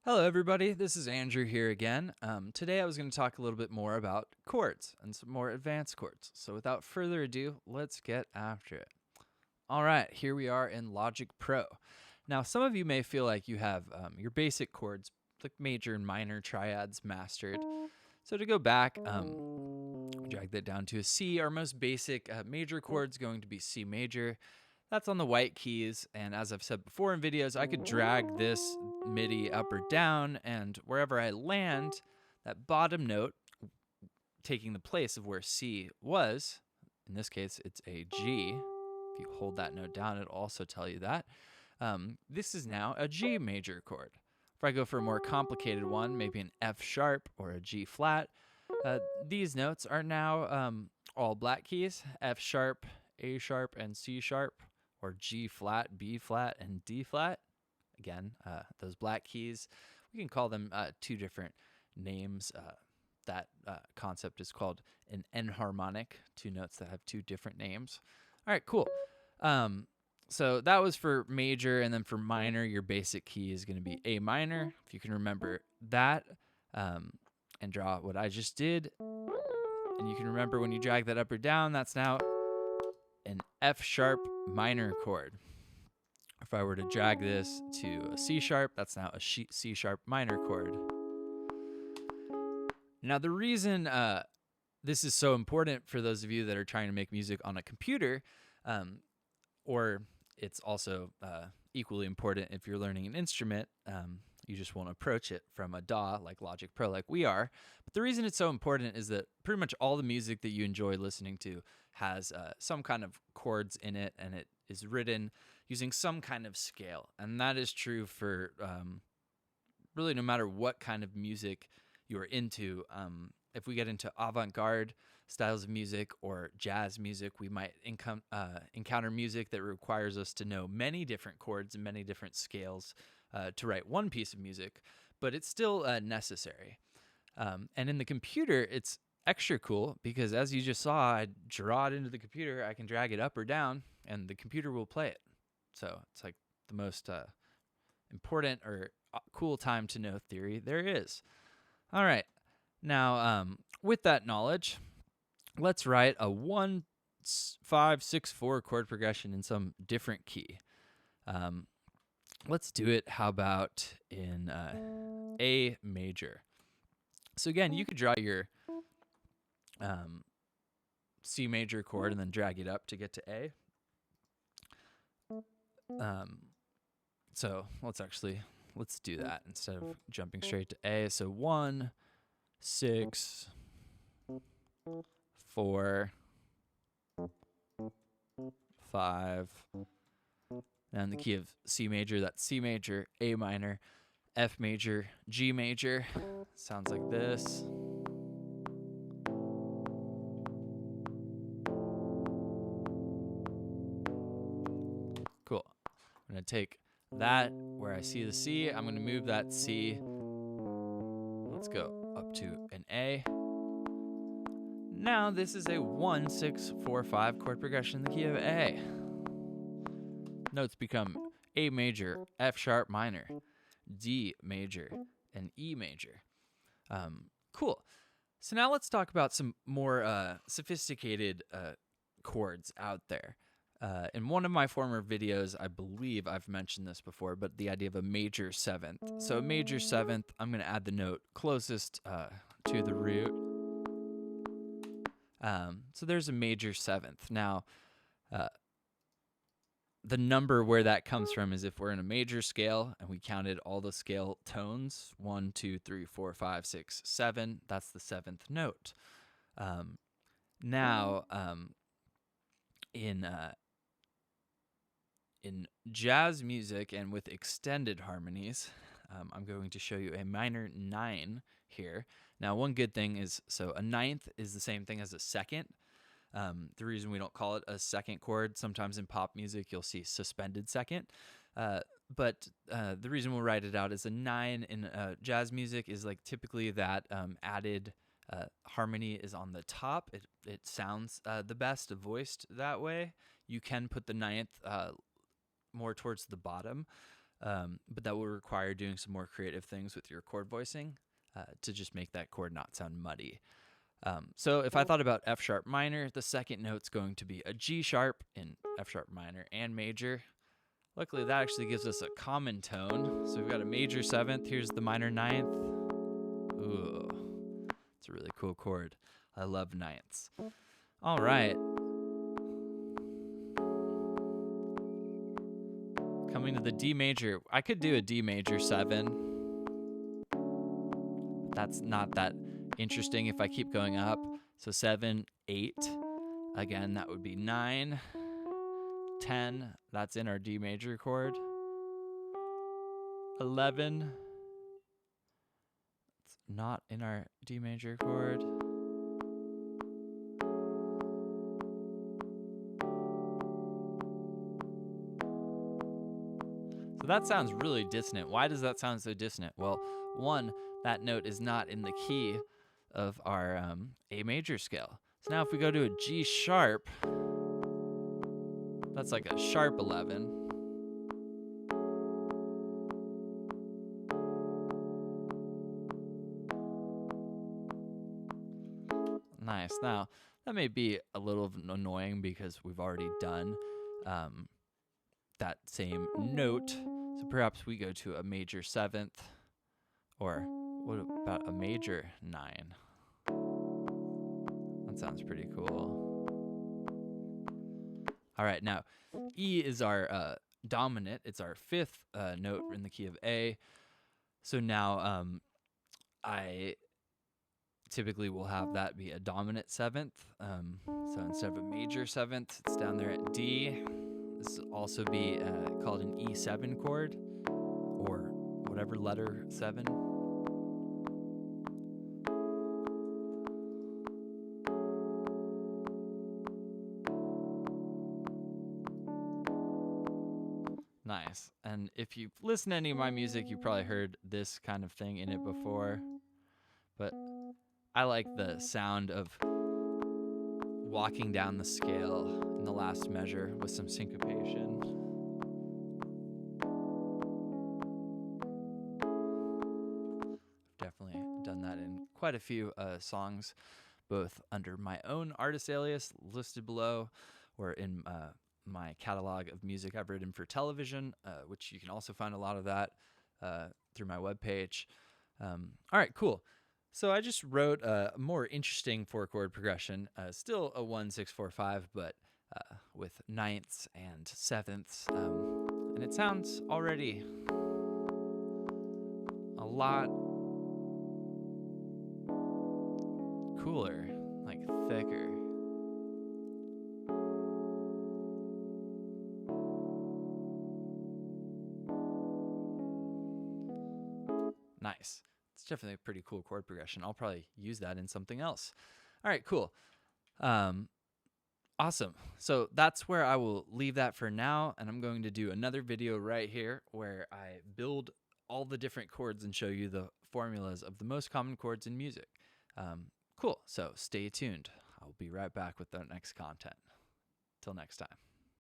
Hello everybody, this is Andrew here again. Today I was going to talk a little bit more about chords and some more advanced chords. So without further ado, let's get after it. All right, here we are in Logic Pro. Now some of you may feel like you have your basic chords, like major and minor triads mastered. So to go back, drag that down to a C. Our most basic major chord's going to be C major. That's on the white keys, and as I've said before in videos, I could drag this MIDI up or down, and wherever I land, that bottom note, taking the place of where C was, in this case it's a G. If you hold that note down, it'll also tell you that. This is now a G major chord. If I go for a more complicated one, maybe an F sharp or a G flat, these notes are now all black keys, F sharp, A sharp, and C sharp, or G flat, B flat, and D flat. Again, those black keys, we can call them two different names. That concept is called an enharmonic, two notes that have two different names. All right, cool. So that was for major, and then for minor, your basic key is going to be A minor. If you can remember that, and draw what I just did, and you can remember when you drag that up or down, that's now an F sharp minor chord. If I were to drag this to a C sharp, that's now a C sharp minor chord. Now the reason this is so important for those of you that are trying to make music on a computer, or it's also equally important if you're learning an instrument, you just won't approach it from a DAW like Logic Pro like we are. But the reason it's so important is that pretty much all the music that you enjoy listening to has some kind of chords in it, and it is written using some kind of scale. And that is true for really no matter what kind of music you're into. If we get into avant-garde styles of music or jazz music, we might encounter music that requires us to know many different chords and many different scales to write one piece of music, but it's still necessary. And in the computer, it's extra cool because, as you just saw, I draw it into the computer, I can drag it up or down, and the computer will play it. So it's like the most important or cool time to know theory there is. All right. Now, with that knowledge, let's write a 1, 5, 6, 4 chord progression in some different key. Let's do it, how about in A major. So again, you could draw your C major chord and then drag it up to get to A. So let's do that instead of jumping straight to A. So 1, 6, 4, 5. And the key of C major, that's C major, A minor, F major, G major. Sounds like this. Cool. I'm going to take that where I see the C. I'm going to move that C. Let's go up to an A. Now this is a 1, 6, 4, 5 chord progression in the key of A. Notes become A major, F sharp minor, D major, and E major. Cool. So now let's talk about some more sophisticated chords out there. In one of my former videos, I believe I've mentioned this before, but the idea of a major seventh. So a major seventh, I'm going to add the note closest to the root. So there's a major seventh. Now, the number where that comes from is if we're in a major scale and we counted all the scale tones, 1, 2, 3, 4, 5, 6, 7, that's the seventh note. Now, in jazz music and with extended harmonies, I'm going to show you a minor 9 here. Now, one good thing is, so a ninth is the same thing as a second. The reason we don't call it a second chord, sometimes in pop music you'll see suspended second, but the reason we'll write it out as a 9 in jazz music is like typically that added harmony is on the top. It sounds the best voiced that way. You can put the ninth more towards the bottom, but that will require doing some more creative things with your chord voicing to just make that chord not sound muddy. So if I thought about F sharp minor, the second note's going to be a G sharp in F sharp minor and major. Luckily, that actually gives us a common tone. So we've got a major 7th. Here's the minor 9th. Ooh, it's a really cool chord. I love 9ths. All right. Coming to the D major. I could do a D major 7. That's not that interesting if I keep going up. So 7, 8. Again, that would be 9. 10, that's in our D major chord. 11, it's not in our D major chord. So that sounds really dissonant. Why does that sound so dissonant? Well, one, that note is not in the key of our A major scale. So now if we go to a G sharp, that's like a sharp 11. Nice. Now, that may be a little annoying because we've already done that same note. So perhaps we go to a major 7th, or what about a major 9? That sounds pretty cool. All right, now E is our dominant. It's our 5th note in the key of A. So now I typically will have that be a dominant 7th. So instead of a major 7th, it's down there at D. This will also be called an E7 chord, or whatever letter 7. Nice. And if you've listened to any of my music, you probably heard this kind of thing in it before. But I like the sound of walking down the scale in the last measure with some syncopation. Definitely done that in quite a few songs, both under my own artist alias listed below, or in my catalog of music I've written for television, which you can also find a lot of that through my webpage. All right, cool. So I just wrote a more interesting 4-chord progression, still a 1, 6, 4, 5, but with 9ths and 7ths, and it sounds already a lot cooler, like thicker. Nice. It's definitely a pretty cool chord progression. I'll probably use that in something else. All right, cool. Awesome. So that's where I will leave that for now, and I'm going to do another video right here where I build all the different chords and show you the formulas of the most common chords in music. Cool. So stay tuned. I'll be right back with the next content. Till next time.